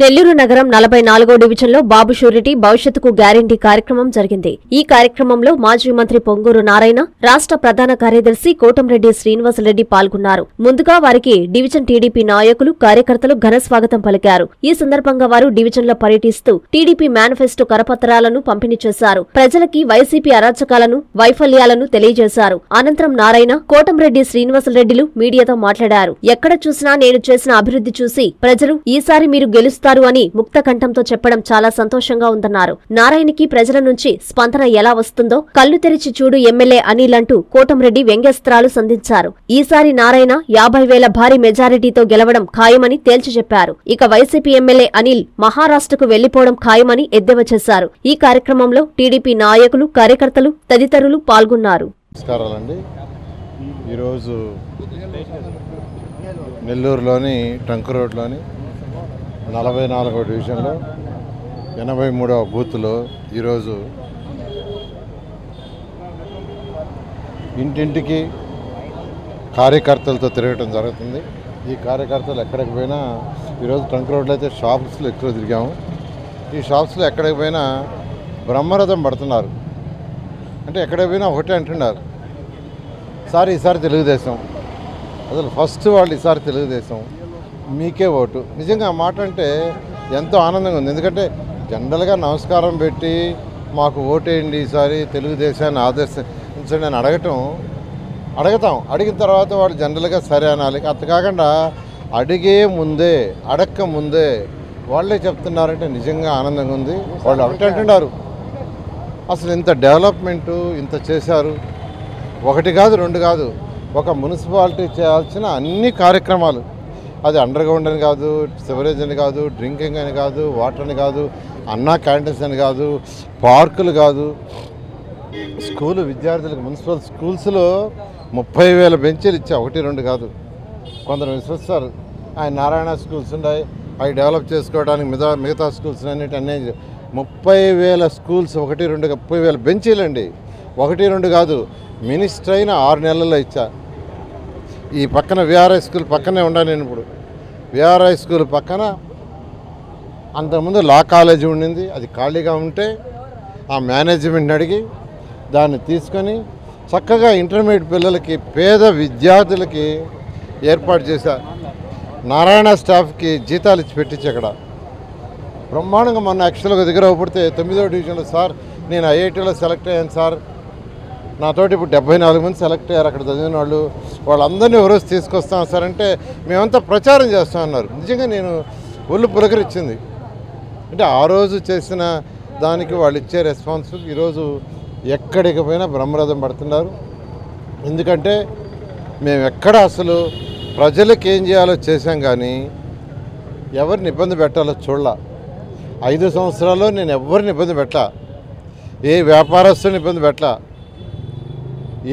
నెల్లూరు నగరం 44వ డివిజన్లో బాబు షూరిటీ భవిష్యత్తుకు గ్యారంటీ కార్యక్రమం జరిగింది. ఈ కార్యక్రమంలో మాజీ మంత్రి పొంగూరు నారాయణ, రాష్ట్ర ప్రధాన కార్యదర్శి కోటంరెడ్డి శ్రీనివాసరెడ్డి పాల్గొన్నారు. ముందుగా వారికి డివిజన్ టీడీపీ నాయకులు, కార్యకర్తలు ఘన స్వాగతం పలికారు. ఈ సందర్భంగా వారు డివిజన్లో పర్యటిస్తూ టీడీపీ మేనిఫెస్టో కరపత్రాలను పంపిణీ చేశారు. ప్రజలకి వైసీపీ అరాచకాలను, వైఫల్యాలను తెలియజేశారు. అనంతరం నారాయణ, కోటంరెడ్డి శ్రీనివాసరెడ్డిలు మీడియాతో మాట్లాడారు. ఎక్కడ చూసినా నేను చేసిన అభివృద్ధి చూసి ప్రజలు ఈసారి మీరు గెలుస్తారు అని ముక్త కంఠంతో చెప్పడం చాలా సంతోషంగా ఉందన్నారు. నారాయణకి ప్రజల నుంచి స్పందన ఎలా వస్తుందో కళ్లు తెరిచి చూడు ఎమ్మెల్యే అనిల్ అంటూ కోటంరెడ్డి వ్యంగ్యాస్త్రాలు సంధించారు. ఈసారి నారాయణ 50,000 భారీ మెజారిటీతో గెలవడం ఖాయమని తేల్చి చెప్పారు. ఇక వైసీపీ ఎమ్మెల్యే అనిల్ మహారాష్ట్రకు వెళ్లిపోవడం ఖాయమని ఎద్దేవా చేశారు. ఈ కార్యక్రమంలో టీడీపీ నాయకులు, కార్యకర్తలు తదితరులు పాల్గొన్నారు. ఈరోజు నెల్లూరులోని ట్రంక్ రోడ్లోని 44వ డివిజన్లో 83వ బూత్లో ఈరోజు ఇంటింటికి కార్యకర్తలతో తిరగటం జరుగుతుంది. ఈ కార్యకర్తలు ఎక్కడికి పోయినా ఈరోజు ట్రంక్ రోడ్లో అయితే షాప్స్లో ఎక్కువ తిరిగాము. ఈ షాప్స్లో ఎక్కడికి పోయినా బ్రహ్మరథం పడుతున్నారు. అంటే ఎక్కడికి పోయినా ఒకటే అంటున్నారు, సార్ ఈసారి తెలుగుదేశం, అసలు ఫస్ట్ వాళ్ళు ఈసారి తెలుగుదేశం, మీకే ఓటు. నిజంగా ఆ మాట అంటే ఎంతో ఆనందంగా ఉంది. ఎందుకంటే జనరల్గా నమస్కారం పెట్టి మాకు ఓటేయండి, ఈసారి తెలుగుదేశాన్ని ఆదర్శించండి అని అడుగుతాం. అడిగిన తర్వాత వాళ్ళు జనరల్గా సరే అనాలి. అంత కాకుండా అడక్క ముందే వాళ్ళే చెప్తున్నారంటే నిజంగా ఆనందంగా ఉంది. వాళ్ళు ఒకటి అంటున్నారు, అసలు ఇంత డెవలప్మెంటు ఇంత చేశారు. ఒకటి కాదు, రెండు కాదు, ఒక మున్సిపాలిటీ చేయాల్సిన అన్ని కార్యక్రమాలు, అది అండర్ గ్రౌండ్ అని కాదు, సివరేజ్ అని కాదు, డ్రింకింగ్ అని కాదు, వాటర్ అని కాదు, అన్నా క్యాంటీన్స్ అని కాదు, పార్కులు కాదు, స్కూలు విద్యార్థులకు మున్సిపల్ స్కూల్స్లో 30,000 బెంచీలు ఇచ్చా, ఒకటి రెండు కాదు. కొందరు విశ్వసిస్తారు ఆయన నారాయణ స్కూల్స్ ఉన్నాయి, అవి డెవలప్ చేసుకోవడానికి మిగతా స్కూల్స్ అన్నీ 30,000 స్కూల్స్, ఒకటి రెండు 30,000 బెంచీలు అండి, ఒకటి రెండు కాదు. మినిస్టర్ అయిన 6 నెలల్లో ఇచ్చా. ఈ పక్కన విఆర్ఐ స్కూల్ పక్కనే ఉన్నాను నేను. ఇప్పుడు విఆర్ఐ స్కూల్ పక్కన అంతకుముందు లా కాలేజీ ఉండింది, అది ఖాళీగా ఉంటే ఆ మేనేజ్మెంట్ని అడిగి దాన్ని తీసుకొని చక్కగా ఇంటర్మీడియట్ పిల్లలకి, పేద విద్యార్థులకి ఏర్పాటు చేశా. నారాయణ స్టాఫ్కి జీతాలు ఇచ్చి పెట్టించి అక్కడ బ్రహ్మాండంగా. మొన్న యాక్చువల్గా దగ్గర పడితే 9వ డివిజన్లో, సార్ నేను ఐఐటీలో సెలెక్ట్ అయ్యాను సార్, నాతోటి ఇప్పుడు 74 మంది సెలెక్ట్ అయ్యారు అక్కడ చదివిన వాళ్ళు, వాళ్ళందరినీ ఎవరోజు తీసుకొస్తాం సార్ అంటే మేమంతా ప్రచారం చేస్తామన్నారు. నిజంగా నేను ఒళ్ళు పులకరించింది. అంటే ఆ రోజు చేసిన దానికి వాళ్ళు ఇచ్చే రెస్పాన్స్ ఈరోజు ఎక్కడికి పోయినా బ్రహ్మరథం పడుతున్నారు. ఎందుకంటే మేము ఎక్కడ అసలు ప్రజలకు ఏం చేయాలో చేశాం, కానీ ఎవరిని ఇబ్బంది పెట్టాలో చూడలా. 5 సంవత్సరాల్లో నేను ఎవరిని ఇబ్బంది పెట్టా, ఏ వ్యాపారస్తుని ఇబ్బంది పెట్టా,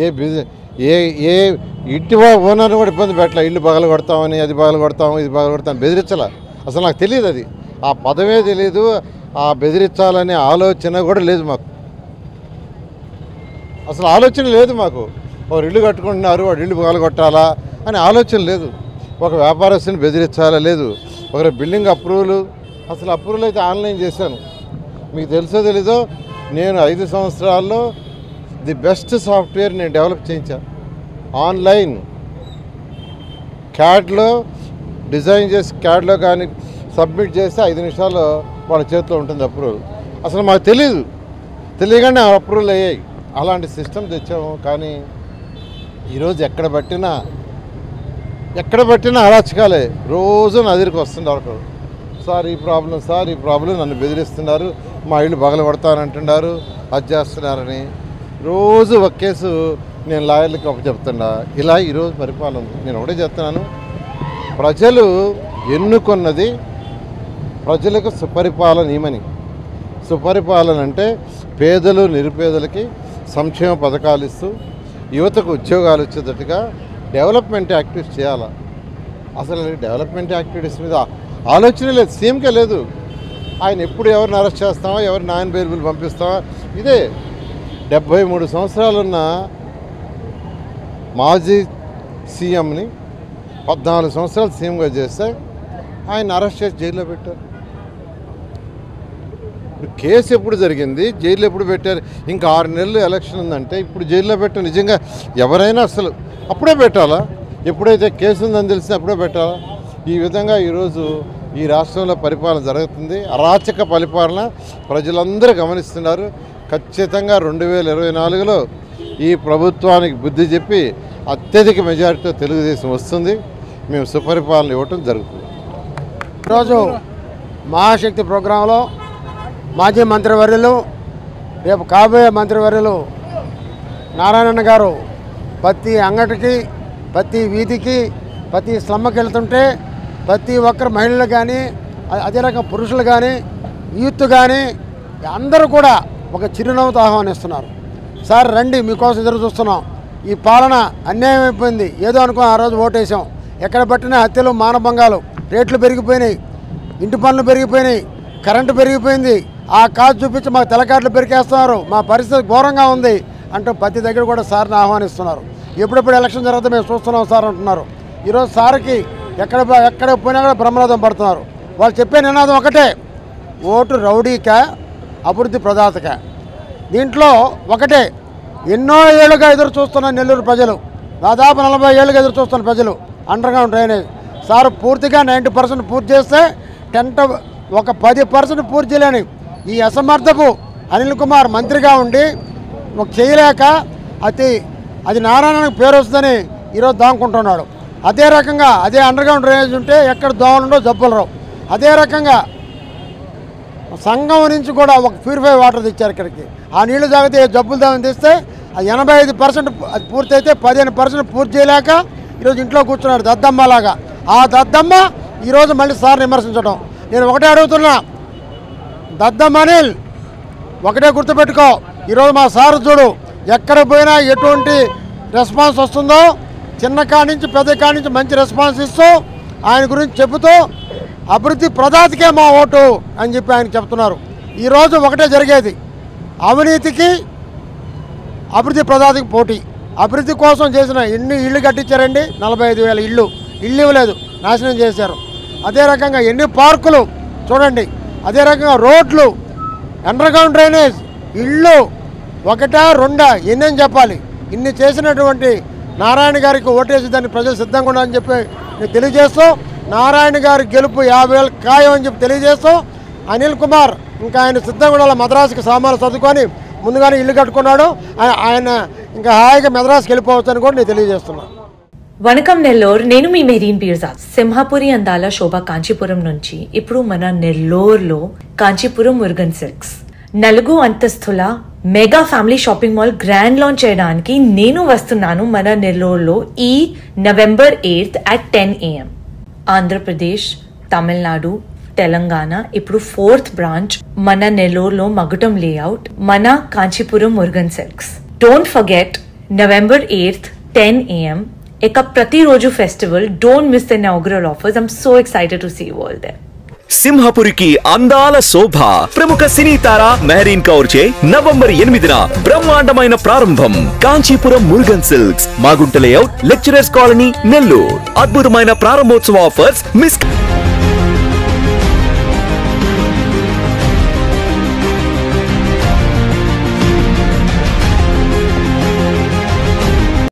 ఏ ఇంటి ఓనర్ని కూడా ఇబ్బంది పెట్టలే. ఇల్లు పగలు కొడతామని, అది పగలు కొడతాము, ఇది పగలు కొడతామని బెదిరించాల. అసలు నాకు తెలియదు, అది ఆ పదమే తెలియదు, ఆ బెదిరించాలనే ఆలోచన కూడా లేదు మాకు. అసలు ఆలోచన లేదు మాకు. ఒక ఇల్లు కట్టుకుంటున్నారు, వాడు ఇల్లు పగలు కొట్టాలా అని ఆలోచన లేదు. ఒక వ్యాపారస్తుని బెదిరించాలా లేదు. ఒక బిల్డింగ్ అసలు అప్రూవల్ అయితే ఆన్లైన్ చేశాను. మీకు తెలుసో తెలీదో, నేను 5 సంవత్సరాల్లో ది బెస్ట్ సాఫ్ట్వేర్ నేను డెవలప్ చేయించాను. ఆన్లైన్ క్యాడ్లో డిజైన్ చేసి క్యాడ్లో కానీ సబ్మిట్ చేస్తే 5 నిమిషాల్లో వాళ్ళ చేతిలో ఉంటుంది అప్రూవల్. అసలు మాకు తెలియగానే అప్రూవల్ అయ్యాయి. అలాంటి సిస్టమ్ తెచ్చాము. కానీ ఈరోజు ఎక్కడ పట్టినా అరాచకాలే. రోజు నా దగ్గరికి వస్తుండే ఒకరు, సార్ ఈ ప్రాబ్లం నన్ను బెదిరిస్తున్నారు, మా ఇల్లు పగలు కొడతానంటున్నారు, అది చేస్తున్నారని. రోజు ఒక కేసు నేను లాయర్లకి చెప్తున్నా. ఇలా ఈరోజు పరిపాలన ఉంది. నేను ఒకటే చెప్తున్నాను, ప్రజలు ఎన్నుకున్నది ప్రజలకు సుపరిపాలన ఇవ్వమని. సుపరిపాలన అంటే పేదలు, నిరుపేదలకి సంక్షేమ పథకాలు ఇస్తూ యువతకు ఉద్యోగాలు వచ్చేటట్టుగా డెవలప్మెంట్ యాక్టివిటీస్ చేయాలి. అసలు డెవలప్మెంట్ యాక్టివిటీస్ మీద ఆలోచనే లేదు, సీఎంకే లేదు. ఆయన ఎప్పుడు ఎవరిని అరెస్ట్ చేస్తామా, ఎవరిని నాన్ బెయిలబుల్ పంపిస్తామా, ఇదే. 73 సంవత్సరాలున్న మాజీ సీఎంని 14 సంవత్సరాలు సీఎంగా చేస్తే ఆయన అరెస్ట్ చేసి జైల్లో పెట్టారు. కేసు ఎప్పుడు జరిగింది, జైలు ఎప్పుడు పెట్టారు? ఇంకా 6 నెలలు ఎలక్షన్ ఉందంటే ఇప్పుడు జైల్లో పెట్ట నిజంగా ఎవరైనా అసలు అప్పుడే పెట్టాలా? ఎప్పుడైతే కేసు ఉందని తెలిసి అప్పుడే పెట్టాలా? ఈ విధంగా ఈరోజు ఈ రాష్ట్రంలో పరిపాలన జరుగుతుంది. అరాచక పరిపాలన ప్రజలందరూ గమనిస్తున్నారు. ఖచ్చితంగా 2024లో ఈ ప్రభుత్వానికి బుద్ధి చెప్పి అత్యధిక మెజారిటీతో తెలుగుదేశం వస్తుంది. మేము సుపరిపాలన ఇవ్వటం జరుగుతుంది. ఈరోజు మహాశక్తి ప్రోగ్రాంలో మాజీ మంత్రివర్యులు, రేపు కాబోయే మంత్రివర్యులు నారాయణ గారు ప్రతి అంగటికి, ప్రతి వీధికి, ప్రతి స్లమ్కి వెళ్తుంటే ప్రతి ఒక్కరు మహిళలు కానీ, అదే రకం పురుషులు కానీ, యూత్ కానీ అందరూ కూడా ఒక చిరునవ్వుతో ఆహ్వానిస్తున్నారు. సార్ రండి, మీకోసం ఎదురు చూస్తున్నాం. ఈ పాలన అన్యాయం అయిపోయింది. ఏదో అనుకో ఆ రోజు ఓటేసాం. ఎక్కడ పట్టినా హత్యలు, మానభంగాలు, రేట్లు పెరిగిపోయినాయి, ఇంటి పనులు పెరిగిపోయినాయి, కరెంటు పెరిగిపోయింది. ఆ కాజు చూపించి మాకు తెల్లకాట్లు పెరికేస్తున్నారు, మా పరిస్థితి ఘోరంగా ఉంది అంటూ ప్రతి దగ్గర కూడా సార్ని ఆహ్వానిస్తున్నారు. ఎప్పుడెప్పుడు ఎలక్షన్ జరిగితే మేము చూస్తున్నాం సార్ అంటున్నారు. ఈరోజు సార్కి ఎక్కడ పోయినా కూడా బ్రహ్మరథం పడుతున్నారు. వాళ్ళు చెప్పే నినాదం ఒకటే, ఓటు రౌడీకా అభివృద్ధి ప్రదాతకా. దీంట్లో ఒకటే, ఎన్నో ఏళ్ళుగా ఎదురు చూస్తున్న నెల్లూరు ప్రజలు, దాదాపు 40 ఏళ్ళుగా ఎదురు చూస్తున్న ప్రజలు అండర్గ్రౌండ్ డ్రైనేజ్. సార్ పూర్తిగా 90% పూర్తి చేస్తే ఒక 10% పూర్తి చేయలేని ఈ అసమర్థపు అనిల్ కుమార్ మంత్రిగా ఉండి చేయలేక అది నారాయణకు పేరు వస్తుందని ఈరోజు దాముకుంటున్నాడు. అదే రకంగా అదే అండర్గ్రౌండ్ డ్రైనేజ్ ఉంటే ఎక్కడ దోమలుండో జబ్బులు రావు. అదే రకంగా సంఘం నుంచి కూడా ఒక ప్యూరిఫై వాటర్ తెచ్చారు ఇక్కడికి. ఆ నీళ్లు తాగితే జబ్బులు దాని తెస్తే 85% అది పూర్తి అయితే 15% పూర్తి చేయలేక ఈరోజు ఇంట్లో కూర్చున్నాడు దద్దమ్మలాగా. ఆ దద్దమ్మ ఈరోజు మళ్ళీ సార్ విమర్శించడం. నేను ఒకటే అడుగుతున్నా, దద్దమ్మ అనిల్ ఒకటే గుర్తుపెట్టుకో, ఈరోజు మా సార్ చూడు ఎక్కడ పోయినా ఎటువంటి రెస్పాన్స్ వస్తుందో, చిన్న కాడి నుంచి పెద్ద కాడి నుంచి మంచి రెస్పాన్స్ ఇస్తూ ఆయన గురించి చెబుతూ అభివృద్ధి ప్రదాతకే మా ఓటు అని చెప్పి ఆయన చెప్తున్నారు. ఈరోజు ఒకటే జరిగేది, అవినీతికి అభివృద్ధి ప్రదాతకి పోటీ. అభివృద్ధి కోసం చేసిన ఎన్ని ఇళ్ళు కట్టించారండి? 45,000 ఇళ్ళు ఇవ్వలేదు, నాశనం చేశారు. అదే రకంగా ఎన్ని పార్కులు చూడండి, అదే రకంగా రోడ్లు, అండర్గ్రౌండ్ డ్రైనేజ్, ఇళ్ళు ఒకటా రెండా ఎన్ని చెప్పాలి. ఇన్ని చేసినటువంటి నారాయణ గారికి ఓటేసి దాన్ని ప్రజలు సిద్ధంగా ఉండాలని చెప్పి నేను తెలియజేస్తూ, నారాయణ గారి గెలుపు 50,000 ఖాయం అని చెప్పి తెలియజేస్తూ, అనిల్ కుమార్ ఇంకా ఆయన సిద్ధంగా ఉండాలి. మద్రాసుకి సామాన్లు చదువుకొని ముందుగానే ఇల్లు కట్టుకున్నాడు. ఆయన ఇంకా హాయిగా మద్రాసుకి వెళ్ళిపోవచ్చు అని కూడా నేను తెలియజేస్తున్నాను. వనకం నెల్లూరు, నేను మీ మెరీన్ పీర్జాద్. సింహాపురి అందాల శోభ కాంచీపురం నుంచి ఇప్పుడు మన నెల్లూరులో కాంచీపురం మురుగన్ సిల్క్స్ 4 అంతస్తుల mega family shopping mall grand launch చేయడానికి నేను వస్తున్నాను మన నెల్లూరులో ఈ November 8th at 10 AM. Andhra Pradesh, Tamil Nadu, Telangana ఇప్పుడు 4th బ్రాంచ్ మన నెల్లూరులో మగుటం లేఅవుట్ మన Kanchipuram Murugan silks. Don't forget November 8th 10 AM. ఇక ప్రతిరోజు festival. Don't miss the inaugural offers. I'm so excited to see you all there. సింహపురికి అందాల శోభ. ప్రముఖ సినీ తార మెహరీన్ కౌర్ చే నవంబర్ 8న బ్రహ్మాండమైన ప్రారంభం. Kanchipuram Murugan silks, Magunta layout, lecturers colony, Nellore. అద్భుతమైన ప్రారంభోత్సవ ఆఫర్స్ మిస్